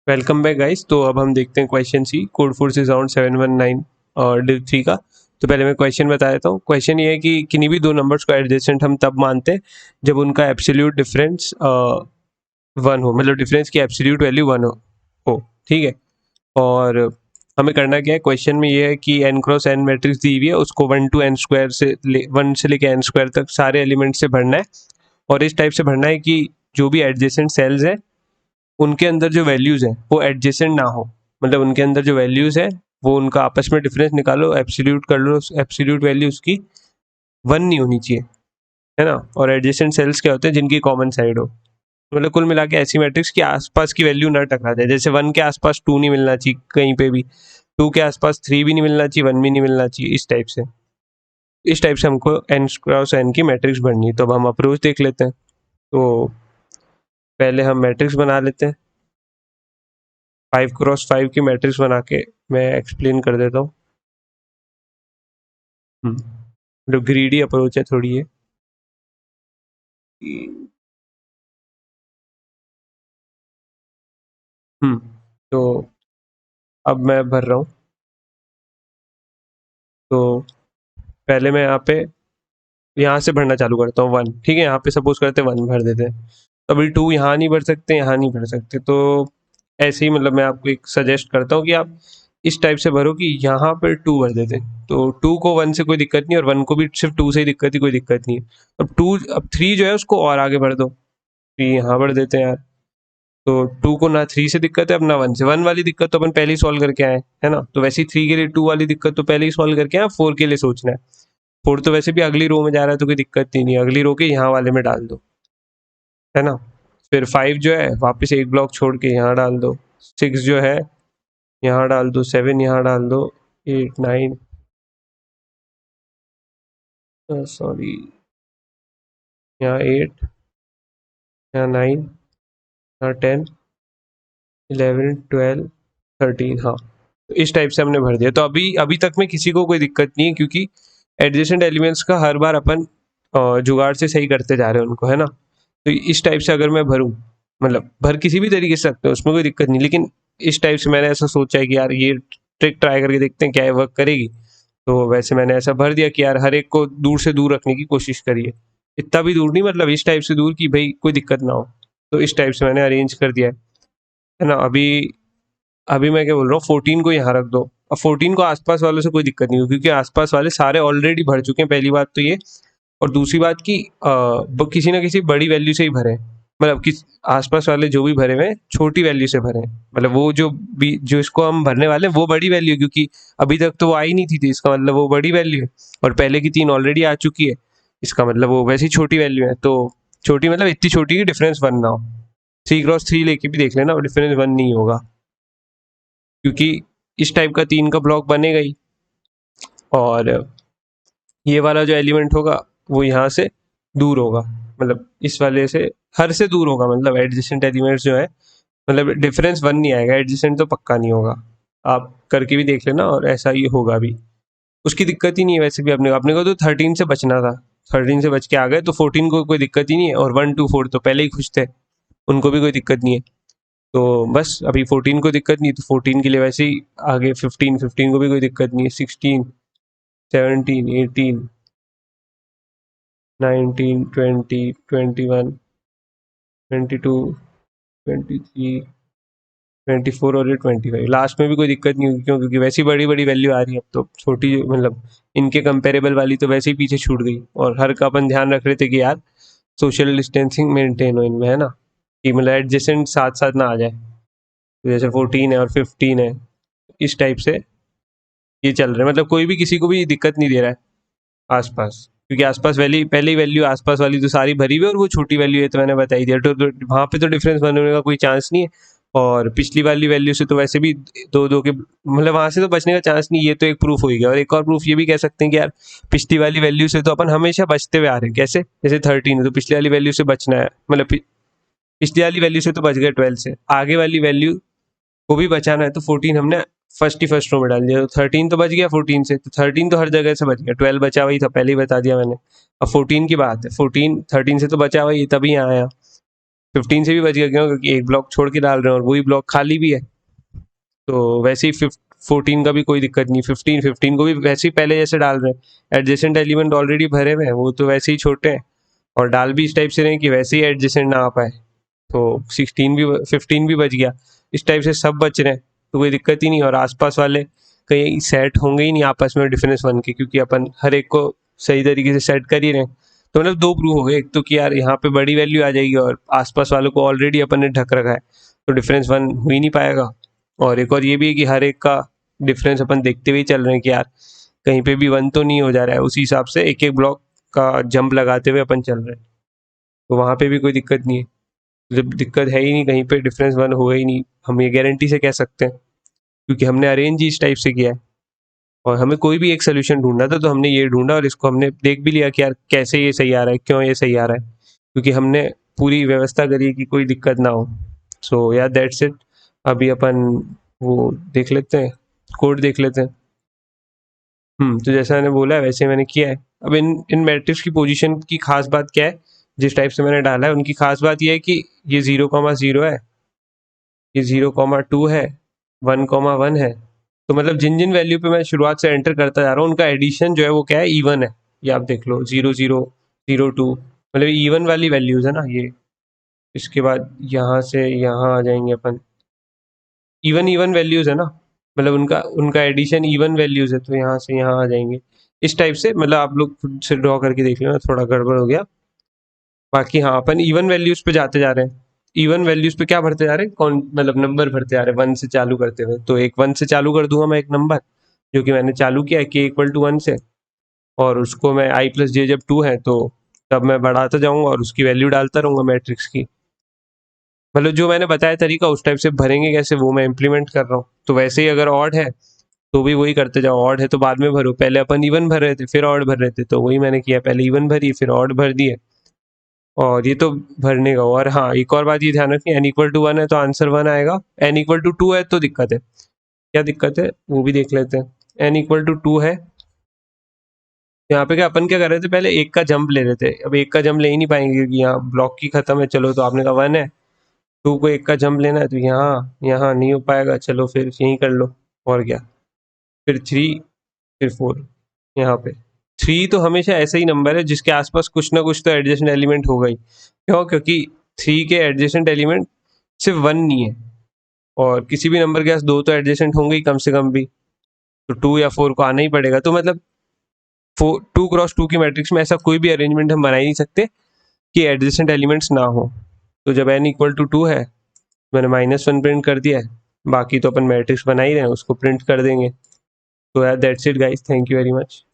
Welcome back guys. तो अब हम देखते हैं question C Codeforces is around 719 और डिव 3 का। तो पहले मैं क्वेश्चन बता देता हूँ। क्वेश्चन ये है कि किन्हीं भी दो नंबर्स को एडजेसेंट हम तब मानते हैं जब उनका एब्सोल्यूट डिफरेंस 1 हो, मतलब डिफरेंस की एब्सोल्यूट वैल्यू 1 हो। ठीक है। और हमें करना क्या है, क्वेश्चन में ये है कि n क्रॉस n मैट्रिक्स दी हुई है, उसको 1 to n स्क्वायर से 1 से लेके n स्क्वायर तक सारे एलिमेंट से भरना है। और इस टाइप से भरना है कि जो भी एडजेसेंट सेल्स है उनके अंदर जो वैल्यूज़ हैं वो एडजेसेंट ना हो, मतलब उनके अंदर जो वैल्यूज़ है वो उनका आपस में डिफरेंस निकालो, एब्सोल्यूट कर लो, एब्सोल्यूट वैल्यू उसकी 1 नहीं होनी चाहिए, है ना। और एडजेसेंट सेल्स क्या होते हैं, जिनकी कॉमन साइड हो। मतलब कुल मिला के ऐसी मैट्रिक्स की आसपास की वैल्यू ना टकरा जाए। जैसे 1 के आसपास 2 नहीं मिलना चाहिए कहीं पे भी, 2 के आसपास 3 भी नहीं मिलना चाहिए, 1 भी नहीं मिलना चाहिए। इस टाइप से हमको n क्रॉस n की मैट्रिक्स बननी है। तो अब हम अप्रोच देख लेते हैं। तो पहले हम मैट्रिक्स बना लेते हैं। 5 क्रॉस 5 की मैट्रिक्स बना के मैं एक्सप्लेन कर देता हूँ। मतलब ग्रीडी अप्रोच है थोड़ी ये। हम्म तो अब मैं भर रहा हूँ। तो पहले मैं यहाँ से भरना चालू करता हूँ 1। ठीक है, यहाँ पे सपोज करते हैं 1 भर देते हैं। तो अभी 2 यहाँ नहीं भर सकते, यहाँ नहीं भर सकते। तो ऐसे ही मतलब मैं आपको एक सजेस्ट करता हूँ कि आप इस टाइप से भरो कि यहाँ पर 2 भर देते हैं। तो 2 को 1 से कोई दिक्कत नहीं, और 1 को भी सिर्फ 2 से ही दिक्कत, ही कोई दिक्कत नहीं है। अब 3 जो है उसको और आगे भर दो। 3 यहाँ भर देते हैं यार। तो 2 को ना 3 से दिक्कत है, अब ना 1 से। 1 वाली दिक्कत तो अपन पहले ही सॉल्व करके आए, है ना। तो वैसे ही 3 के लिए 2 वाली दिक्कत तो पहले ही सॉल्व करके आए, 4 के लिए सोचना है। 4 तो वैसे भी अगली रो में जा रहा है तो कोई दिक्कत ही नहीं है, अगली रो के यहाँ वाले में डाल दो, है ना। फिर 5 जो है वापस एक ब्लॉक छोड़ के यहाँ डाल दो। 6 जो है यहाँ डाल दो। 7 यहाँ डाल दो। 8 9 सॉरी, यहाँ 8, यहाँ 9, यहाँ 10, 11, 12, 13। हाँ, तो इस टाइप से हमने भर दिया। तो अभी अभी तक में किसी को कोई दिक्कत नहीं है, क्योंकि एडजेसेंट एलिमेंट्स का हर बार अपन जुगाड़ से सही करते जा रहे हैं उनको, है ना। तो इस टाइप से अगर मैं भरूँ, मतलब भर किसी भी तरीके से सकते हो, उसमें कोई दिक्कत नहीं, लेकिन इस टाइप से मैंने ऐसा सोचा है कि यार ये ट्रिक ट्राई करके देखते हैं क्या ये वर्क करेगी। तो वैसे मैंने ऐसा भर दिया कि यार हर एक को दूर से दूर रखने की कोशिश करिए। इतना भी दूर नहीं, मतलब इस टाइप से दूर कि भाई कोई दिक्कत ना हो। तो इस टाइप से मैंने अरेंज कर दिया है ना। अभी अभी मैं क्या बोल रहा हूँ, 14 को यहाँ रख दो। अब 14 को आसपास वालों से कोई दिक्कत नहीं होगी, क्योंकि आसपास वाले सारे ऑलरेडी भर चुके हैं, पहली बात तो ये। और दूसरी बात कि किसी ना किसी बड़ी वैल्यू से ही भरे, मतलब किस आसपास वाले जो भी भरे हुए हैं छोटी वैल्यू से भरे, मतलब वो जो इसको हम भरने वाले हैं वो बड़ी वैल्यू है, क्योंकि अभी तक तो वो आई नहीं थी, इसका मतलब वो बड़ी वैल्यू है। और पहले की 3 ऑलरेडी आ चुकी है, इसका मतलब वो वैसे ही छोटी वैल्यू है। तो छोटी मतलब इतनी छोटी कि डिफरेंस 1 ना हो। 3 क्रॉस 3 लेके भी देख लेना, डिफरेंस 1 नहीं होगा, क्योंकि इस टाइप का 3 का ब्लॉक बनेगा ही। और ये वाला जो एलिमेंट होगा वो यहाँ से दूर होगा, मतलब इस वाले से हर से दूर होगा, मतलब एडजेसेंट एलिमेंट्स जो है, मतलब डिफरेंस 1 नहीं आएगा, एडजेसेंट तो पक्का नहीं होगा। आप करके भी देख लेना, और ऐसा ही होगा भी। उसकी दिक्कत ही नहीं है वैसे भी। अपने को तो 13 से बचना था, 13 से बच के आ गए, तो 14 को कोई दिक्कत ही नहीं है। और 1 2 4 तो पहले ही खुश थे, उनको भी कोई दिक्कत नहीं है। तो बस अभी 14 को दिक्कत नहीं, तो 14 के लिए वैसे ही आगे 15 को भी कोई दिक्कत नहीं है। 16, 17, 18, 19, 20, 21, 22, 23, 24 और ये 25 लास्ट में भी कोई दिक्कत नहीं होगी, क्योंकि वैसी बड़ी बड़ी वैल्यू आ रही है। अब तो छोटी, मतलब इनके कंपेरेबल वाली तो वैसे ही पीछे छूट गई। और हर का अपन ध्यान रख रहे थे कि यार सोशल डिस्टेंसिंग मेंटेन हो इनमें, है ना, कि मतलब एडजेसेंट साथ साथ ना आ जाए। तो जैसे 14 है और 15 है, इस टाइप से ये चल रहा है, मतलब कोई भी किसी को भी दिक्कत नहीं दे रहा है आसपास, क्योंकि आसपास वैल्यू, पहली वैल्यू आसपास वाली तो सारी भरी हुई है, और वो छोटी वैल्यू है तो मैंने बताई दिया। तो वहाँ पे तो डिफरेंस बनने का कोई चांस नहीं है। और पिछली वाली वैल्यू से तो वैसे भी दो दो के, मतलब वहां से तो बचने का चांस नहीं। ये तो एक प्रूफ हो गया। और एक और प्रूफ ये भी कह सकते हैं कि यार पिछली वाली वैल्यू से तो अपन हमेशा बचते हुए आ रहे हैं। कैसे? जैसे 13 है तो पिछली वाली वैल्यू से बचना है, मतलब पिछली वाली वैल्यू से तो बच गए 12 से, आगे वाली वैल्यू को भी बचाना है। तो 14 हमने फर्स्ट रो में डाल दिया, तो 13 तो बच गया 14 से, तो 13 तो हर जगह से बच गया। 12 बचा वही था, पहले ही बता दिया मैंने। अब 14 की बात है, 14 13 से तो बचा वही, तभी यहाँ आया। 15 से भी बच गया, क्यों? क्योंकि एक ब्लॉक छोड़ के डाल रहे हैं और वही ब्लॉक खाली भी है, तो वैसे ही 14 का भी कोई दिक्कत नहीं। 15 को भी वैसे ही पहले जैसे डाल रहे हैं, एडजेसेंट एलिमेंट ऑलरेडी भरे हुए हैं, वो तो वैसे ही छोटे हैं और डाल भी इस टाइप से रहे हैं कि वैसे ही एडजेसेंट ना आ पाए, तो 15 भी बच गया। इस टाइप से सब बच रहे हैं, तो कोई दिक्कत ही नहीं। और आसपास वाले कहीं सेट होंगे ही नहीं आपस में डिफरेंस 1 के, क्योंकि अपन हर एक को सही तरीके से सेट कर ही रहे हैं। तो मतलब दो प्रूव हो गए, एक तो कि यार यहाँ पे बड़ी वैल्यू आ जाएगी और आसपास वालों को ऑलरेडी अपन ने ढक रखा है, तो डिफरेंस 1 हो ही नहीं पाएगा। और एक और ये भी है कि हर एक का डिफरेंस अपन देखते हुए चल रहे हैं कि यार कहीं पे भी 1 तो नहीं हो जा रहा है, उसी हिसाब से एक एक ब्लॉक का जंप लगाते हुए अपन चल रहे हैं, तो वहाँ पे भी कोई दिक्कत नहीं है। जब दिक्कत है ही नहीं, कहीं पे डिफरेंस 1 होगा ही नहीं, हम ये गारंटी से कह सकते हैं, क्योंकि हमने अरेंज ही इस टाइप से किया है। और हमें कोई भी एक सोल्यूशन ढूंढना था तो हमने ये ढूंढा, और इसको हमने देख भी लिया कि यार कैसे ये सही आ रहा है, क्यों ये सही आ रहा है, क्योंकि हमने पूरी व्यवस्था करी कि कोई दिक्कत ना हो। सो यार दैट्स इट। अभी अपन वो देख लेते हैं, कोड देख लेते हैं। तो जैसा मैंने बोला है वैसे मैंने किया है। अब इन मैट्रिक्स की पोजीशन की खास बात क्या है, जिस टाइप से मैंने डाला है उनकी खास बात ये है कि ये 0,0 है, ये 0,2 है, 1,1 है। तो मतलब जिन जिन वैल्यू पे मैं शुरुआत से एंटर करता जा रहा हूँ उनका एडिशन जो है वो क्या है, इवन है। ये आप देख लो 0,0, 0,2, मतलब इवन वाली वैल्यूज है ना ये। इसके बाद यहाँ से यहाँ आ जाएंगे अपन, इवन इवन वैल्यूज है ना, मतलब उनका उनका एडिशन इवन वैल्यूज है, तो यहाँ से यहाँ आ जाएंगे इस टाइप से। मतलब आप लोग खुद से ड्रॉ करके देख लेना, थोड़ा गड़बड़ हो गया। बाकी हाँ, अपन इवन वैल्यूज पे जाते जा रहे हैं। इवन वैल्यूज पे क्या भरते जा रहे हैं, कौन मतलब नंबर भरते जा रहे हैं 1 से चालू करते हुए। तो एक 1 से चालू कर दूंगा मैं एक नंबर, जो कि मैंने चालू किया है k = 1 से, और उसको मैं i + j जब 2 है तो तब मैं बढ़ाता जाऊंगा और उसकी वैल्यू डालता रहूंगा मैट्रिक्स की। मतलब जो मैंने बताया तरीका उस टाइप से भरेंगे कैसे, वो मैं इम्प्लीमेंट कर रहा हूँ। तो वैसे ही अगर ऑड है तो भी वही करते जाओ, ऑड है तो बाद में भरो, पहले अपन इवन भर रहे थे फिर ऑड भर रहे थे, तो वही मैंने किया, पहले इवन भरी फिर ऑड भर दिए, और ये तो भरने का। और हाँ, एक और बात ये ध्यान रखनी, n = 1 है तो आंसर 1 आएगा, n = 2 है तो दिक्कत है। क्या दिक्कत है वो भी देख लेते हैं। n = 2 है, यहाँ पे क्या अपन क्या कर रहे थे, पहले एक का जंप ले रहे थे। अब एक का जंप ले ही नहीं पाएंगे क्योंकि यहाँ ब्लॉक की खत्म है, चलो तो आपने कहा 1 है, 2 को एक का जंप लेना है, तो यहाँ यहाँ नहीं हो पाएगा, चलो फिर यहीं कर लो। और क्या, फिर 3, फिर 4। यहाँ पे 3 तो हमेशा ऐसा ही नंबर है जिसके आसपास कुछ ना कुछ तो एडजेसेंट एलिमेंट होगा ही। क्यों? क्योंकि 3 के एडजेसेंट एलिमेंट सिर्फ 1 नहीं है, और किसी भी नंबर के पास 2 तो एडजेसेंट होंगे ही कम से कम भी, तो 2 या 4 को आना ही पड़ेगा। तो मतलब 2 × 2 की मैट्रिक्स में ऐसा कोई भी अरेंजमेंट हम बना ही नहीं सकते कि एडजेसेंट एलिमेंट्स ना हो। तो जब n = 2 है, मैंने -1 प्रिंट कर दिया है, बाकी तो अपन मैट्रिक्स बना ही रहे हैं, उसको प्रिंट कर देंगे। तो यार that's it guys, thank you very much.